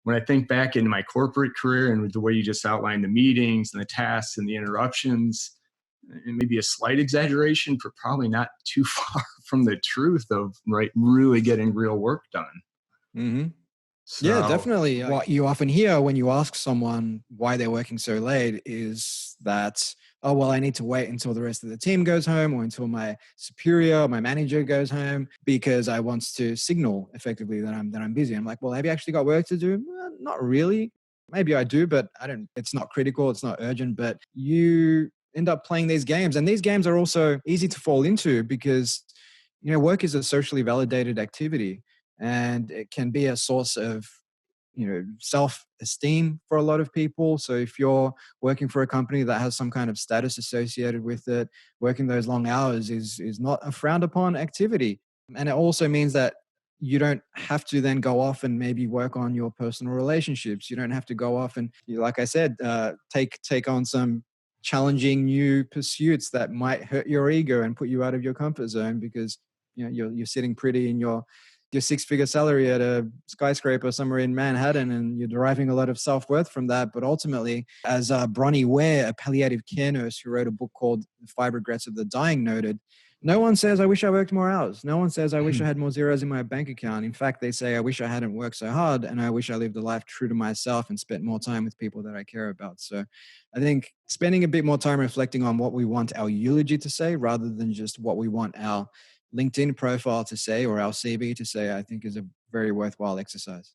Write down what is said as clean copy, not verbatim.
when I think back in my corporate career and with the way you just outlined the meetings and the tasks and the interruptions, and maybe a slight exaggeration, but probably not too far from the truth of really getting real work done. Mm-hmm. Yeah, So, definitely. What you often hear when you ask someone why they're working so late is that, oh, well, I need to wait until the rest of the team goes home or until my superior, my manager goes home because I want to signal effectively that I'm busy. I'm like, well, have you actually got work to do? Well, not really. Maybe I do, but I don't. It's not critical. It's not urgent. But you end up playing these games, and these games are also easy to fall into because work is a socially validated activity. And it can be a source of self-esteem for a lot of people. So if you're working for a company that has some kind of status associated with it, working those long hours is not a frowned upon activity. And it also means that you don't have to then go off and maybe work on your personal relationships. You don't have to go off and, like I said, take on some challenging new pursuits that might hurt your ego and put you out of your comfort zone because you're sitting pretty in your six-figure salary at a skyscraper somewhere in Manhattan, and you're deriving a lot of self-worth from that. But ultimately, as Bronnie Ware, a palliative care nurse who wrote a book called The 5 Regrets of the Dying, noted, no one says, I wish I worked more hours. No one says, I wish I had more zeros in my bank account. In fact, they say, I wish I hadn't worked so hard, and I wish I lived a life true to myself and spent more time with people that I care about. So I think spending a bit more time reflecting on what we want our eulogy to say rather than just what we want our LinkedIn profile to say or our CV to say, I think is a very worthwhile exercise.